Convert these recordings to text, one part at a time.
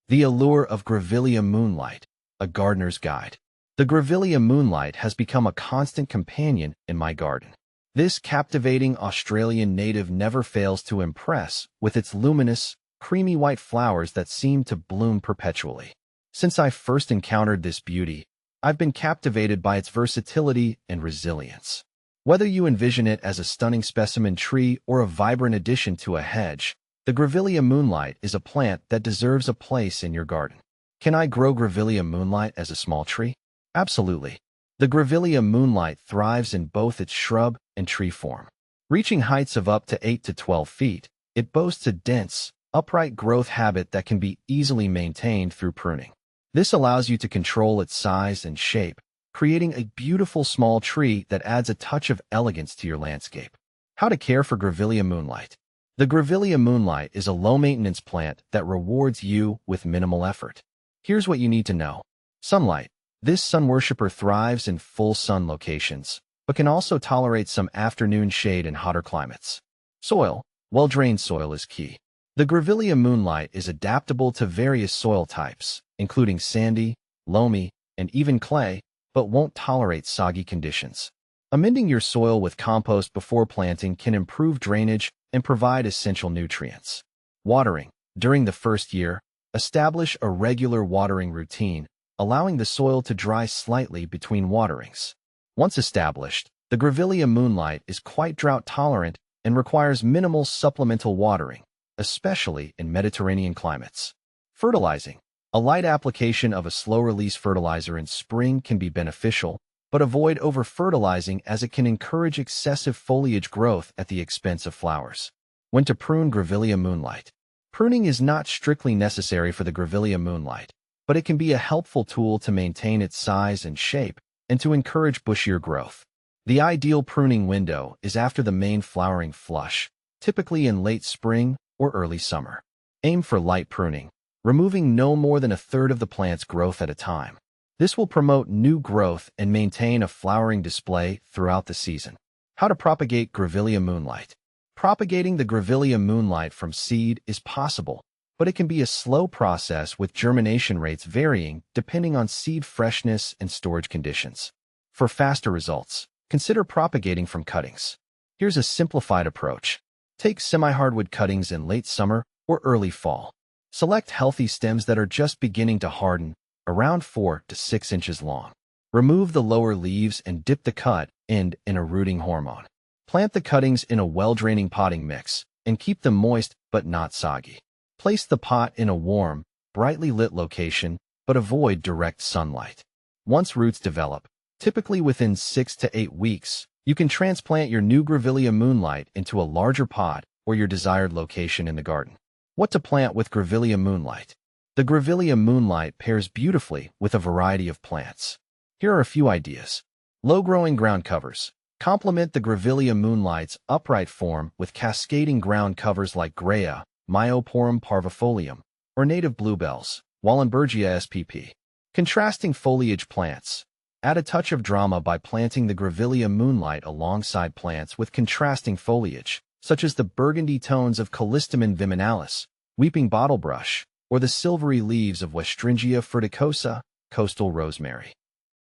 The allure of Grevillea Moonlight, a gardener's guide. The Grevillea Moonlight has become a constant companion in my garden. This captivating Australian native never fails to impress with its luminous, creamy white flowers that seem to bloom perpetually. Since I first encountered this beauty, I've been captivated by its versatility and resilience. Whether you envision it as a stunning specimen tree or a vibrant addition to a hedge, the Grevillea Moonlight is a plant that deserves a place in your garden. Can I grow Grevillea Moonlight as a small tree? Absolutely. The Grevillea Moonlight thrives in both its shrub and tree form. Reaching heights of up to 8 to 12 feet, it boasts a dense, upright growth habit that can be easily maintained through pruning. This allows you to control its size and shape, creating a beautiful small tree that adds a touch of elegance to your landscape. How to care for Grevillea Moonlight. The Grevillea Moonlight is a low-maintenance plant that rewards you with minimal effort. Here's what you need to know. Sunlight. This sun worshipper thrives in full sun locations, but can also tolerate some afternoon shade in hotter climates. Soil. Well-drained soil is key. The Grevillea Moonlight is adaptable to various soil types, including sandy, loamy, and even clay, but won't tolerate soggy conditions. Amending your soil with compost before planting can improve drainage and provide essential nutrients. Watering. During the first year, establish a regular watering routine, allowing the soil to dry slightly between waterings. Once established, the Grevillea Moonlight is quite drought-tolerant and requires minimal supplemental watering, especially in Mediterranean climates. Fertilizing. A light application of a slow-release fertilizer in spring can be beneficial, but avoid over-fertilizing as it can encourage excessive foliage growth at the expense of flowers. When to prune Grevillea Moonlight. Pruning is not strictly necessary for the Grevillea Moonlight, but it can be a helpful tool to maintain its size and shape and to encourage bushier growth. The ideal pruning window is after the main flowering flush, typically in late spring or early summer. Aim for light pruning, removing no more than a third of the plant's growth at a time. This will promote new growth and maintain a flowering display throughout the season. How to propagate Grevillea Moonlight. Propagating the Grevillea Moonlight from seed is possible, but it can be a slow process with germination rates varying depending on seed freshness and storage conditions. For faster results, consider propagating from cuttings. Here's a simplified approach. Take semi-hardwood cuttings in late summer or early fall. Select healthy stems that are just beginning to harden, around 4 to 6 inches long. Remove the lower leaves and dip the cut end in a rooting hormone. Plant the cuttings in a well-draining potting mix and keep them moist but not soggy. Place the pot in a warm, brightly lit location, but avoid direct sunlight. Once roots develop, typically within 6 to 8 weeks, you can transplant your new Grevillea Moonlight into a larger pot or your desired location in the garden. What to plant with Grevillea Moonlight? The Grevillea Moonlight pairs beautifully with a variety of plants. Here are a few ideas. Low-growing ground covers. Complement the Grevillea Moonlight's upright form with cascading ground covers like Grevillea, Myoporum parvifolium, or native bluebells, Wallenbergia spp. Contrasting foliage plants. Add a touch of drama by planting the Grevillea Moonlight alongside plants with contrasting foliage, such as the burgundy tones of Callistemon viminalis, weeping bottlebrush, or the silvery leaves of Westringia fruticosa, coastal rosemary.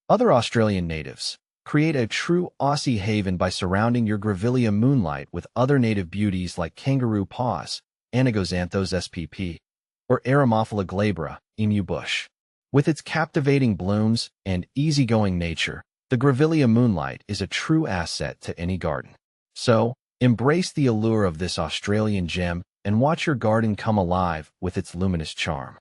Other Australian natives. Create a true Aussie haven by surrounding your Grevillea Moonlight with other native beauties like kangaroo paws, Anagoxanthos spp, or Eremophila glabra, emu bush. With its captivating blooms and easygoing nature, the Grevillea Moonlight is a true asset to any garden. So, embrace the allure of this Australian gem and watch your garden come alive with its luminous charm.